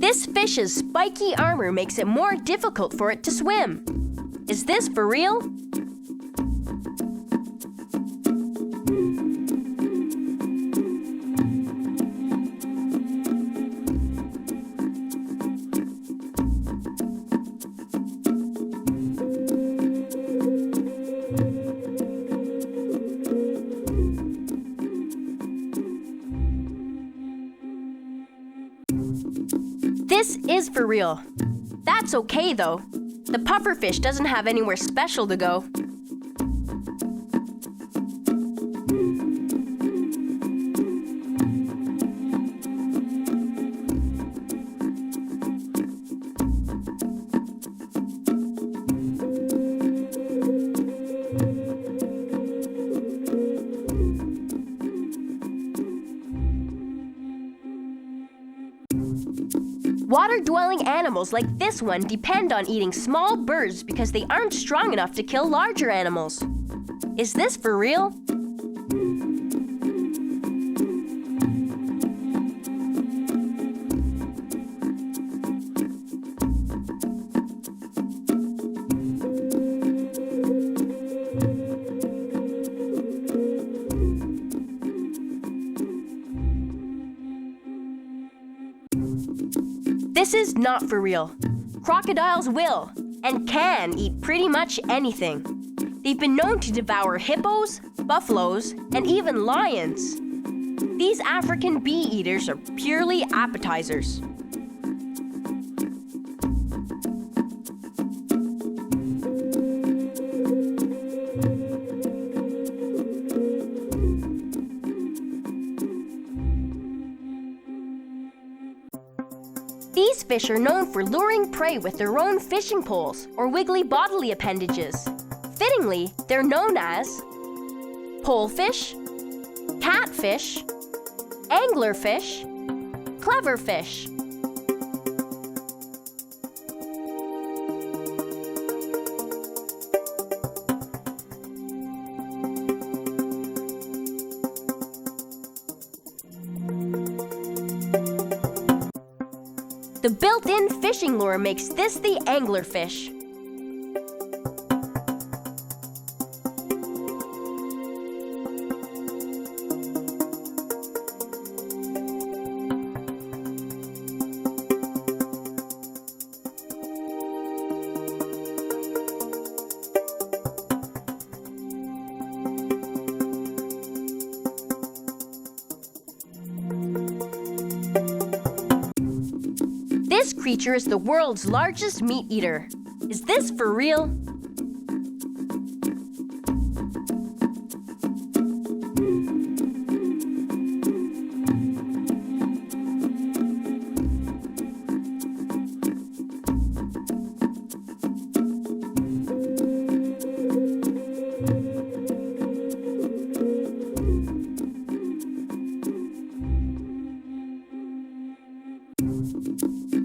This fish's spiky armor makes it more difficult for it to swim. Is this for real? This is for real. That's okay though. The pufferfish doesn't have anywhere special to go. Water-dwelling animals like this one depend on eating small birds because they aren't strong enough to kill larger animals. Is this for real? This is not for real. Crocodiles will and can eat pretty much anything. They've been known to devour hippos, buffaloes, and even lions. These African bee eaters are purely appetizers. These fish are known for luring prey with their own fishing poles or wiggly bodily appendages. Fittingly, they're known as polefish, catfish, anglerfish, cleverfish. The built-in fishing lure makes this the anglerfish. This creature is the world's largest meat eater. Is this for real?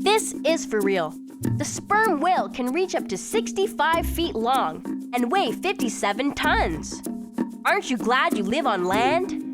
This is for real. The sperm whale can reach up to 65 feet long and weigh 57 tons. Aren't you glad you live on land?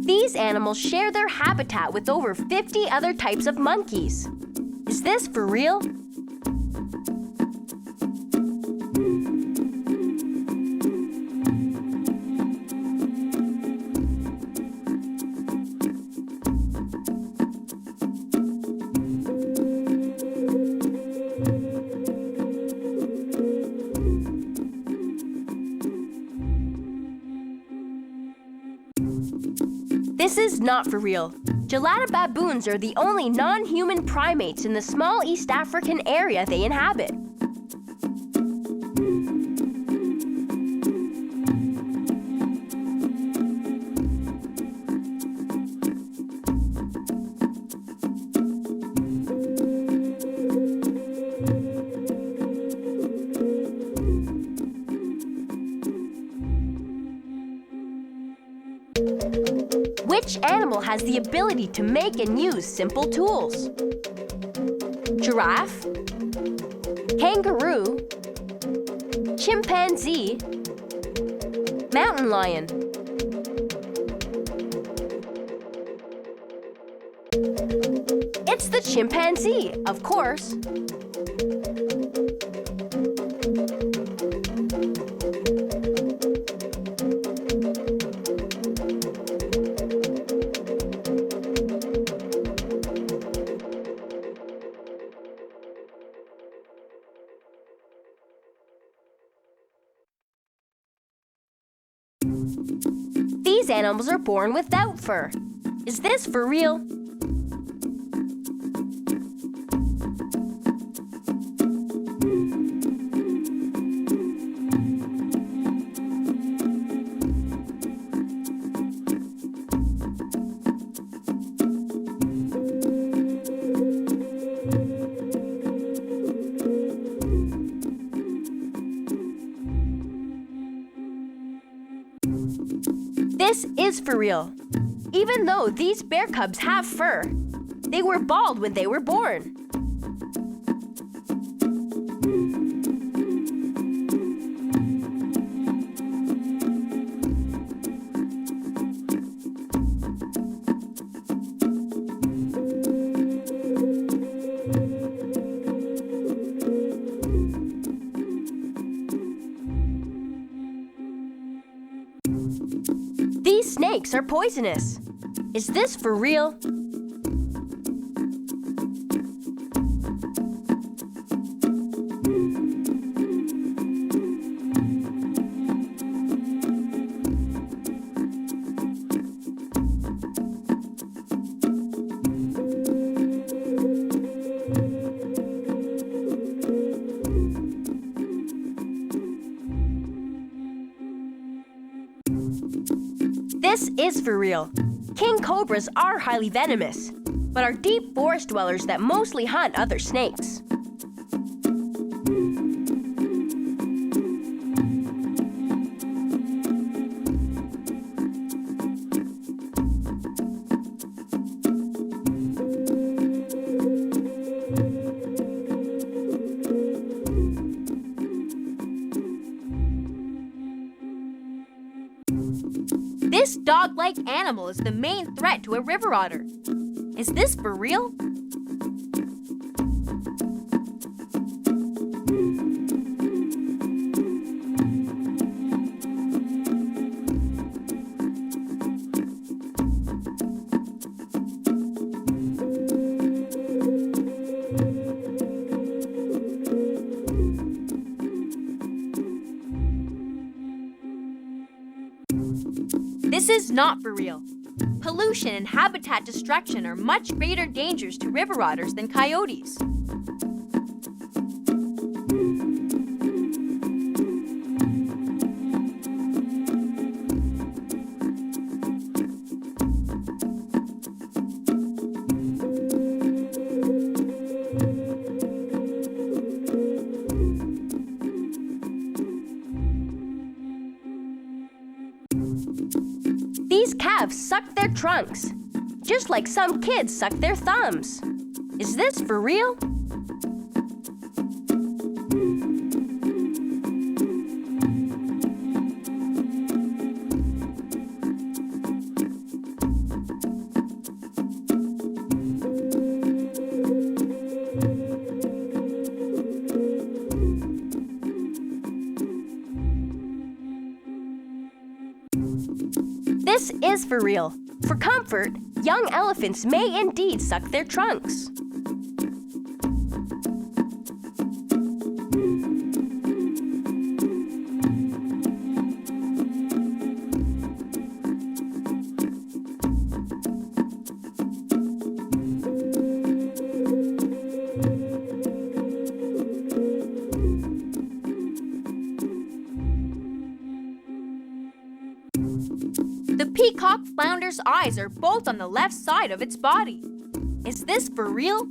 These animals share their habitat with over 50 other types of monkeys. Is this for real? This is not for real. Gelada baboons are the only non-human primates in the small East African area they inhabit. Which animal has the ability to make and use simple tools? Giraffe, kangaroo, chimpanzee, mountain lion. It's the chimpanzee, of course. These animals are born without fur. Is this for real? This is for real. Even though these bear cubs have fur, they were bald when they were born. These snakes are poisonous. Is this for real? This is for real. King cobras are highly venomous, but are deep forest dwellers that mostly hunt other snakes. This dog-like animal is the main threat to a river otter. Is this for real? This is not for real. Pollution and habitat destruction are much greater dangers to river otters than coyotes. These calves suck their trunks, just like some kids suck their thumbs. Is this for real? This is for real. For comfort, young elephants may indeed suck their trunks. The peacock flounder's eyes are both on the left side of its body. Is this for real?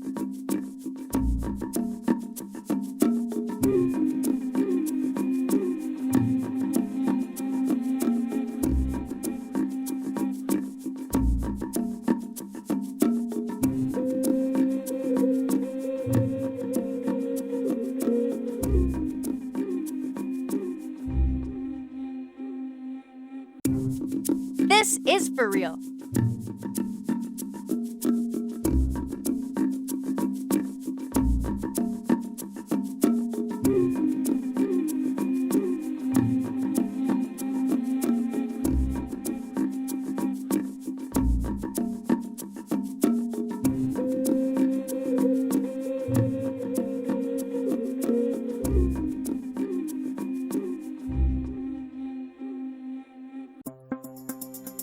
This is for real.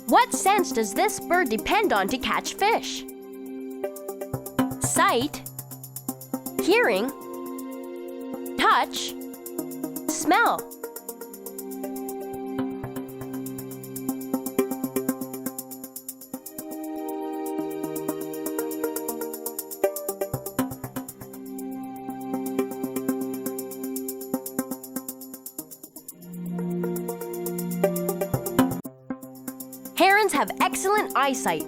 What sense does this bird depend on to catch fish? Sight, hearing, touch, smell. Herons have excellent eyesight,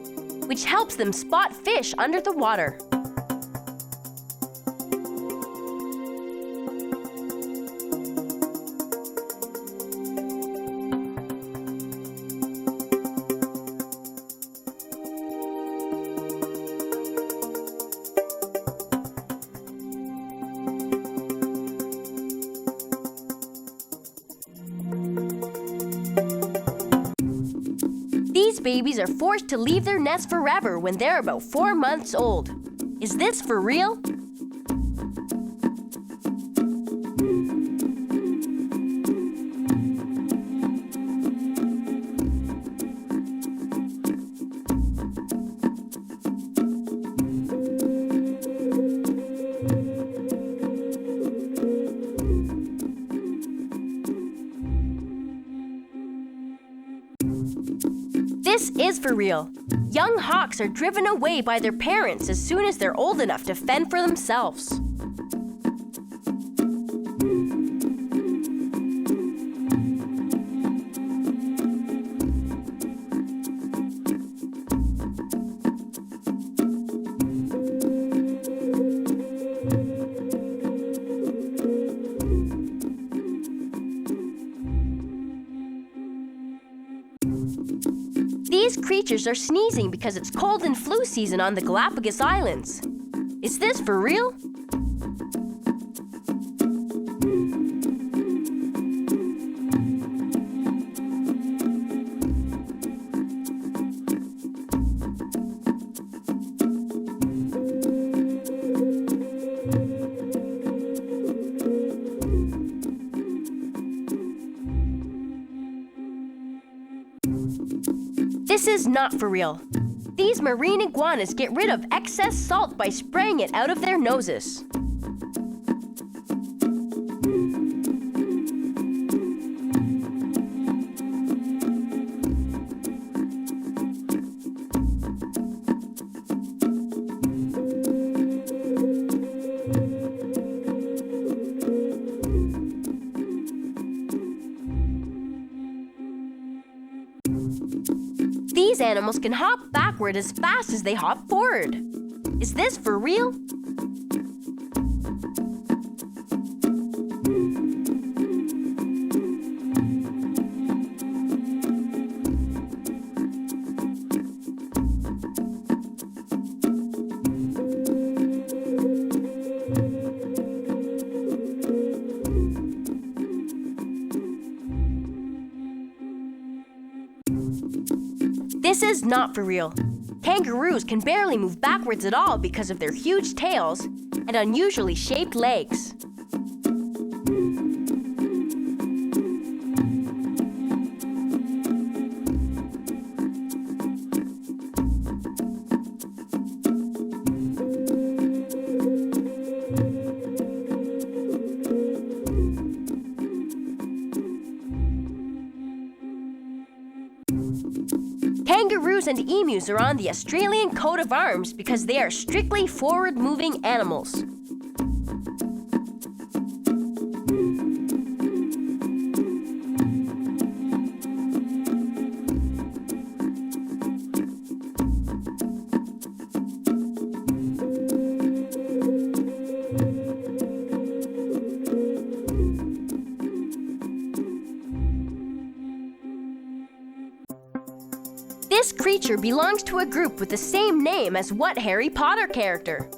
which helps them spot fish under the water. These babies are forced to leave their nest forever when they're about 4 months old. Is this for real? This is for real. Young hawks are driven away by their parents as soon as they're old enough to fend for themselves. These creatures are sneezing because it's cold and flu season on the Galapagos Islands. Is this for real? This is not for real. These marine iguanas get rid of excess salt by spraying it out of their noses. These animals can hop backward as fast as they hop forward. Is this for real? This is not for real. Kangaroos can barely move backwards at all because of their huge tails and unusually shaped legs. Kangaroos and emus are on the Australian coat of arms because they are strictly forward-moving animals. This creature belongs to a group with the same name as what Harry Potter character?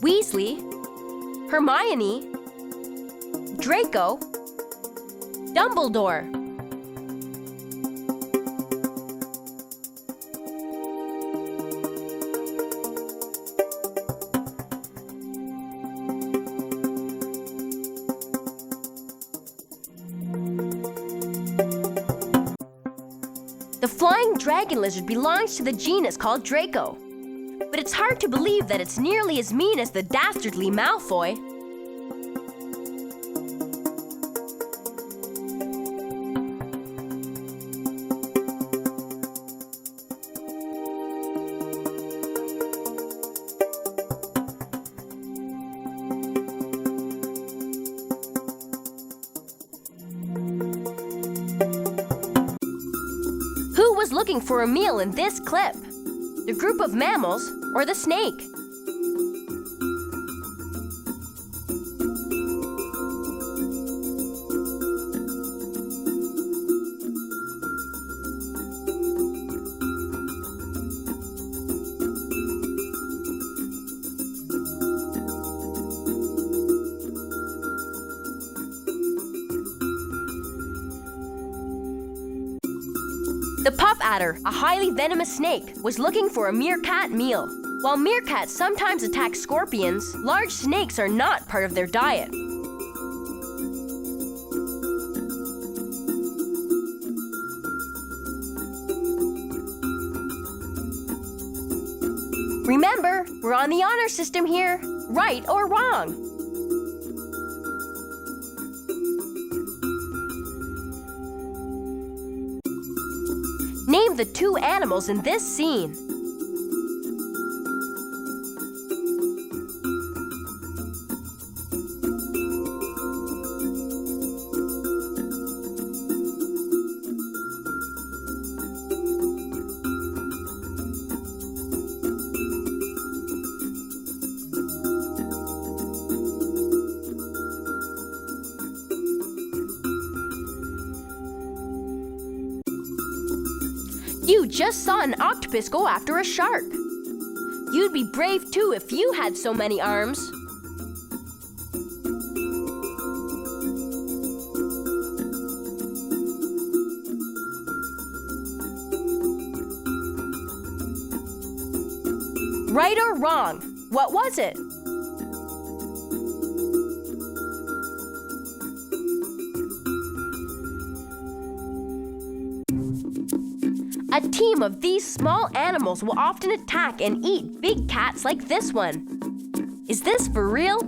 Weasley, Hermione, Draco, Dumbledore. The flying dragon lizard belongs to the genus called Draco, but it's hard to believe that it's nearly as mean as the dastardly Malfoy. Who was looking for a meal in this clip? The group of mammals or the snake? The puff adder, a highly venomous snake, was looking for a meerkat meal. While meerkats sometimes attack scorpions, large snakes are not part of their diet. Remember, we're on the honor system here, right or wrong. Name the two animals in this scene. You just saw an octopus go after a shark. You'd be brave too if you had so many arms. Right or wrong? What was it? A team of these small animals will often attack and eat big cats like this one. Is this for real?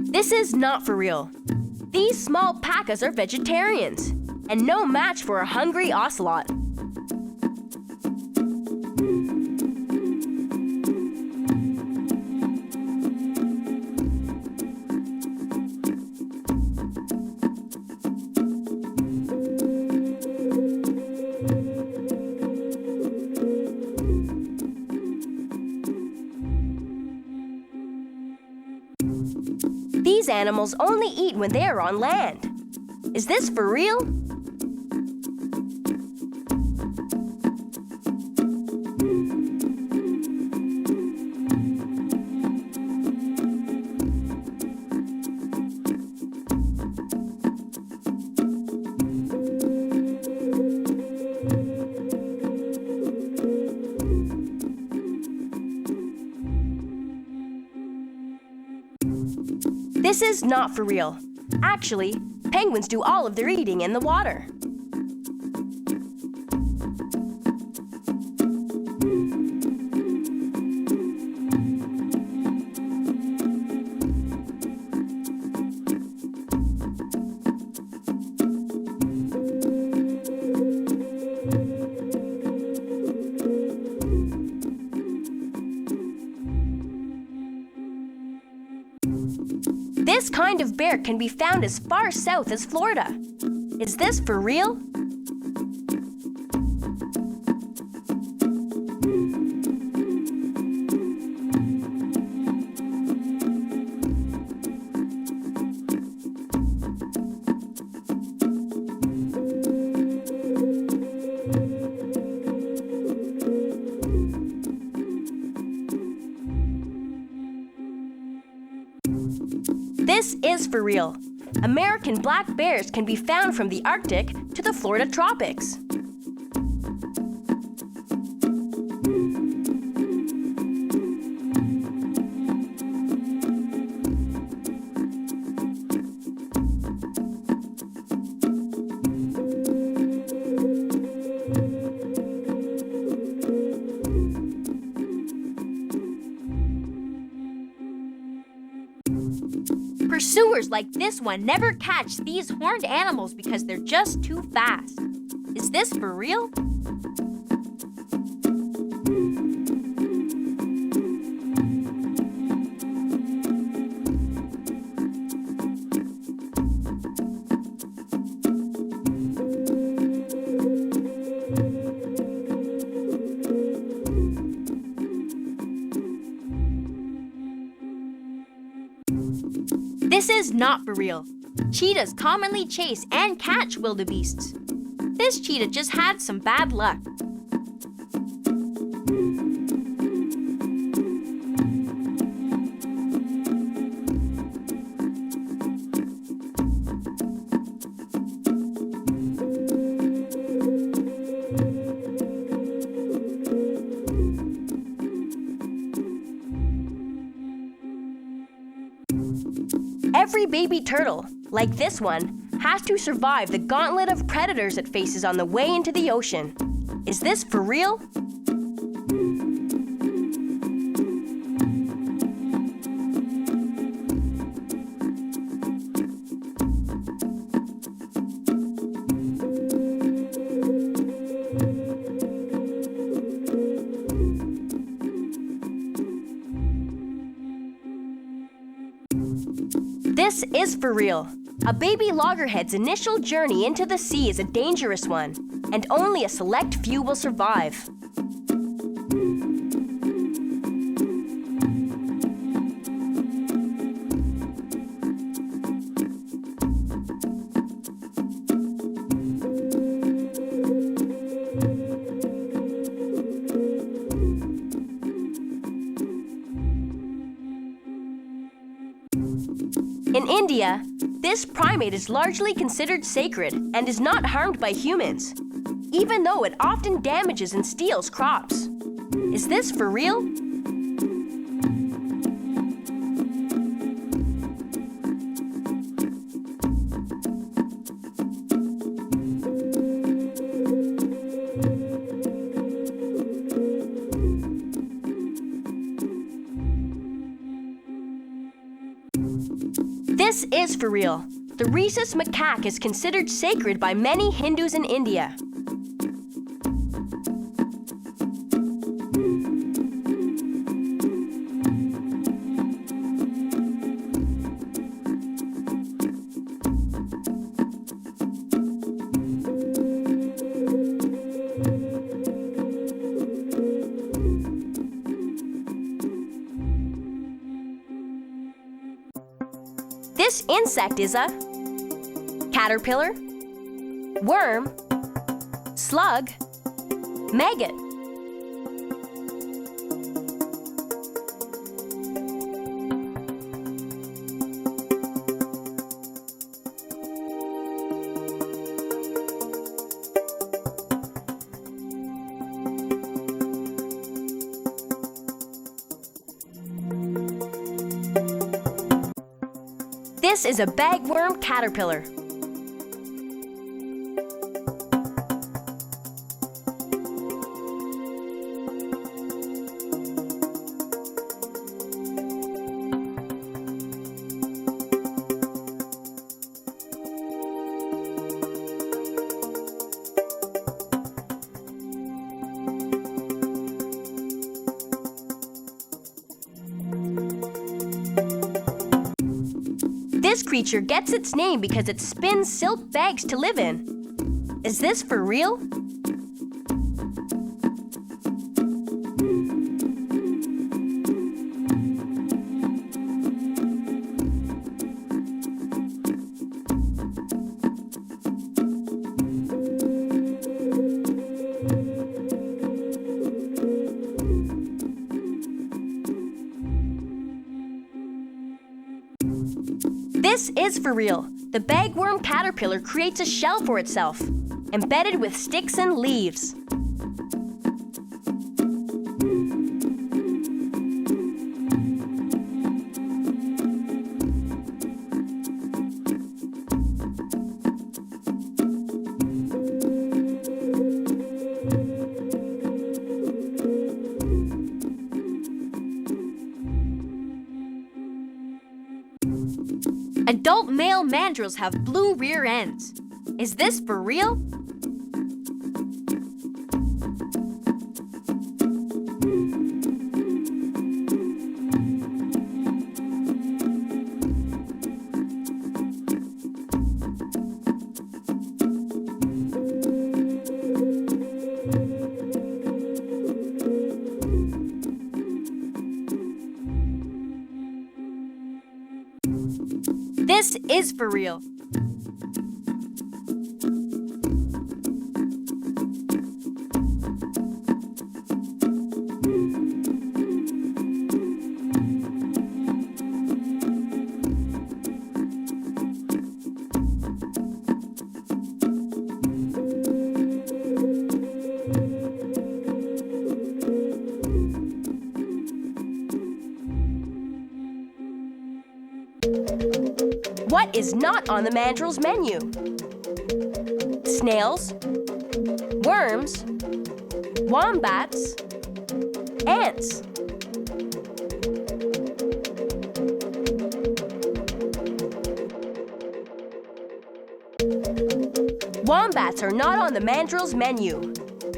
This is not for real. These small pacas are vegetarians, and no match for a hungry ocelot. These animals only eat when they are on land. Is this for real? This is not for real. Actually, penguins do all of their eating in the water. This kind of bear can be found as far south as Florida. Is this for real? This is for real. American black bears can be found from the Arctic to the Florida tropics. Pursuers like this one never catch these horned animals because they're just too fast. Is this for real? This is not for real. Cheetahs commonly chase and catch wildebeests. This cheetah just had some bad luck. Every baby turtle, like this one, has to survive the gauntlet of predators it faces on the way into the ocean. Is this for real? This is for real. A baby loggerhead's initial journey into the sea is a dangerous one, and only a select few will survive. In India, this primate is largely considered sacred and is not harmed by humans, even though it often damages and steals crops. Is this for real? This is for real. The rhesus macaque is considered sacred by many Hindus in India. This insect is a caterpillar, worm, slug, maggot. This is a bagworm caterpillar. This creature gets its name because it spins silk bags to live in. Is this for real? This is for real. The bagworm caterpillar creates a shell for itself, embedded with sticks and leaves. Adult male mandrills have blue rear ends. Is this for real? This is for real. What is not on the mandrill's menu? Snails, worms, wombats, ants. Wombats are not on the mandrill's menu.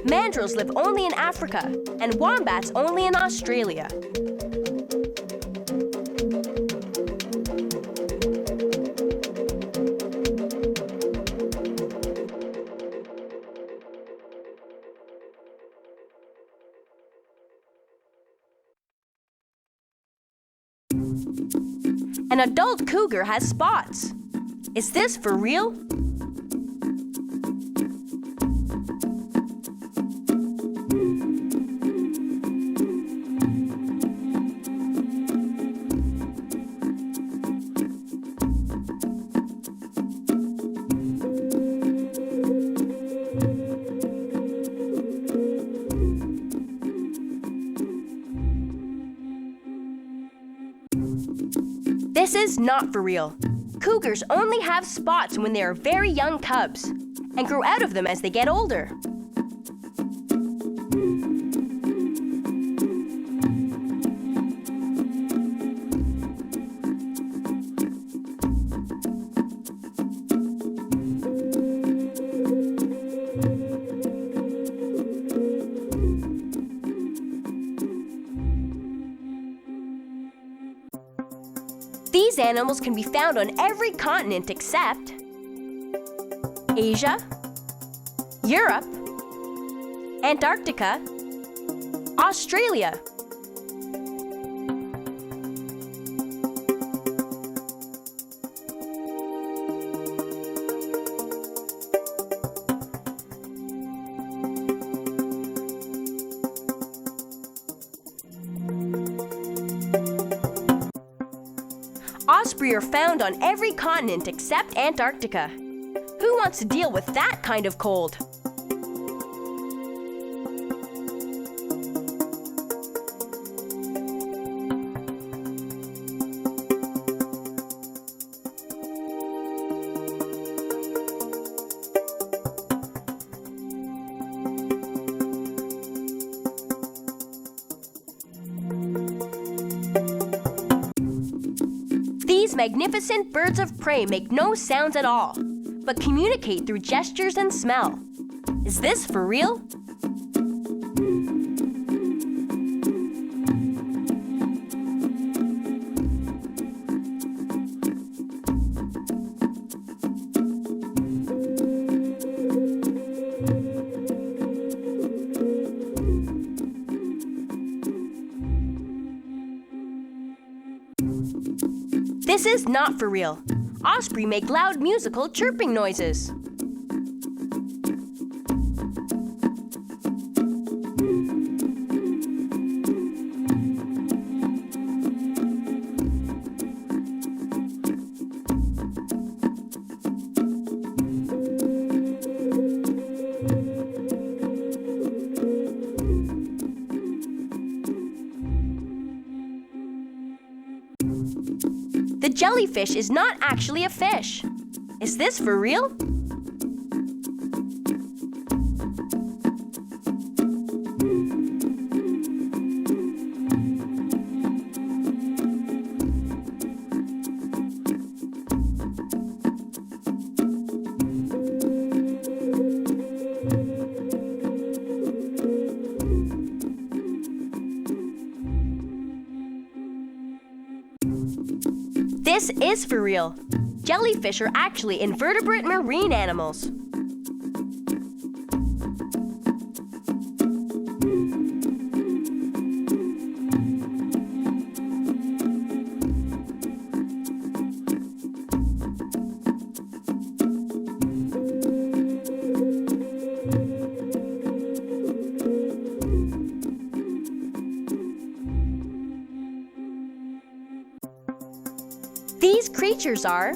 Mandrills live only in Africa, and wombats only in Australia. An adult cougar has spots. Is this for real? This is not for real. Cougars only have spots when they are very young cubs and grow out of them as they get older. These animals can be found on every continent except Asia, Europe, Antarctica, Australia. Osprey are found on every continent except Antarctica. Who wants to deal with that kind of cold? These magnificent birds of prey make no sounds at all, but communicate through gestures and smell. Is this for real? is not for real. Osprey make loud musical chirping noises. The jellyfish is not actually a fish. Is this for real? This is for real. Jellyfish are actually invertebrate marine animals. These creatures are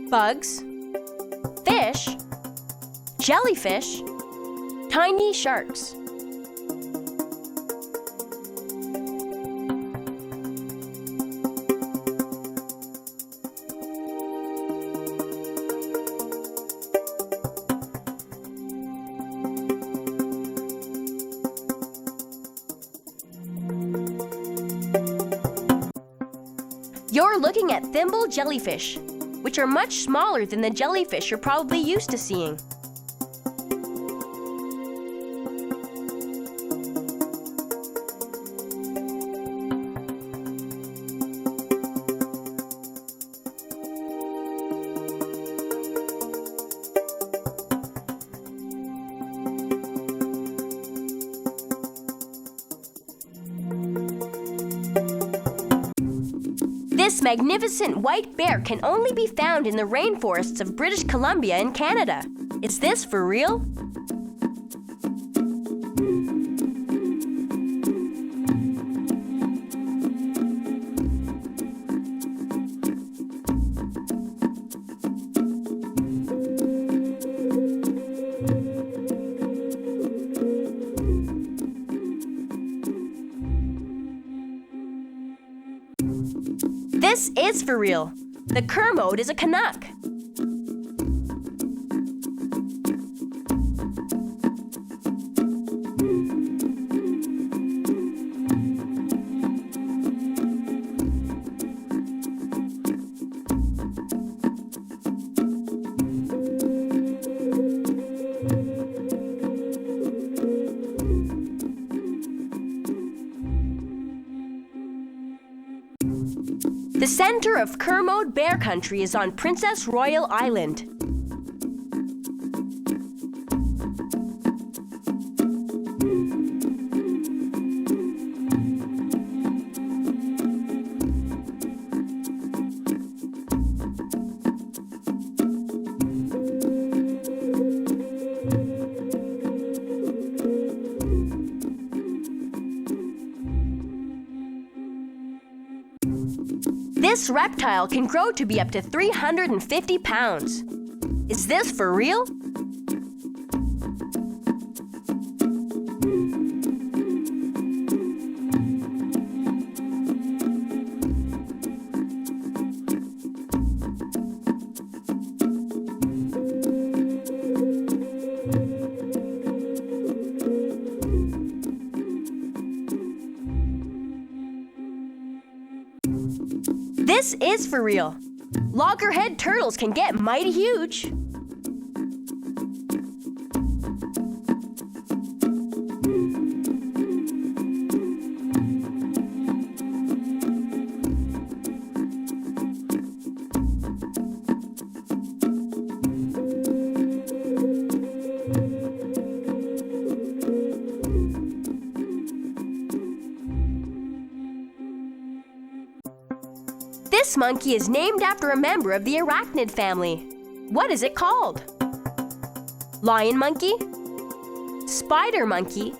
bugs, fish, jellyfish, tiny sharks. You're looking at thimble jellyfish, which are much smaller than the jellyfish you're probably used to seeing. This magnificent white bear can only be found in the rainforests of British Columbia and Canada. Is this for real? This is for real. The Kermode is a Canuck. The center of Kermode Bear Country is on Princess Royal Island. This reptile can grow to be up to 350 pounds. Is this for real? This is for real. Loggerhead turtles can get mighty huge. This monkey is named after a member of the arachnid family. What is it called? Lion monkey? Spider monkey?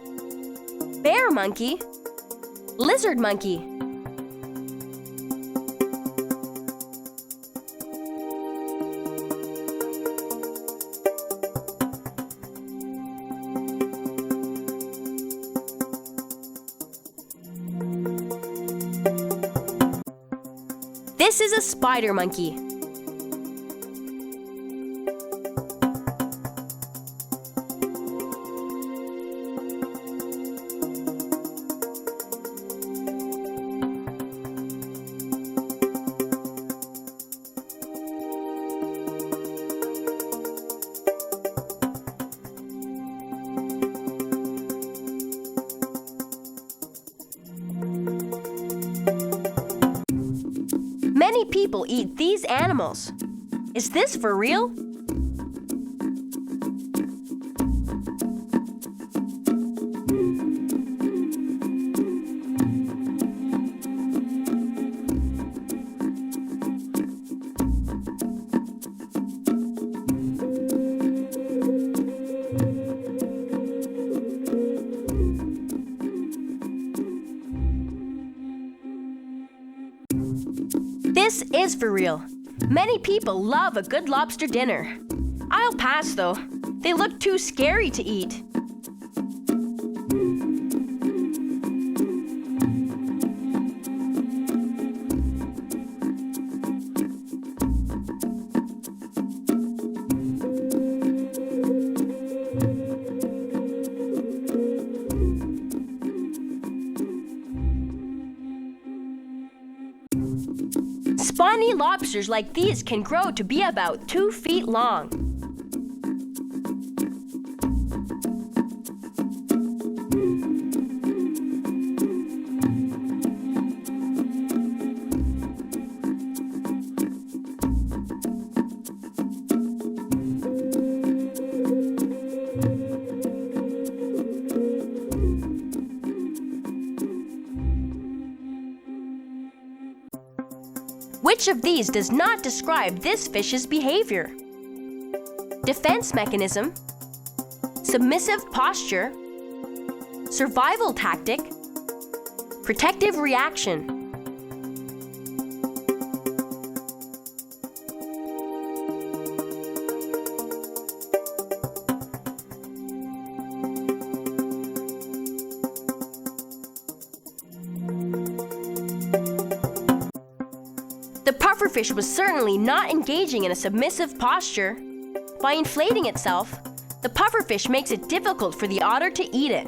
Bear monkey? Lizard monkey? This is a spider monkey. Many people eat these animals. Is this for real? This is for real. Many people love a good lobster dinner. I'll pass though. They look too scary to eat. Spiny lobsters like these can grow to be about 2 feet long. Which of these does not describe this fish's behavior? Defense mechanism, submissive posture, survival tactic, protective reaction. The pufferfish was certainly not engaging in a submissive posture. By inflating itself, the pufferfish makes it difficult for the otter to eat it.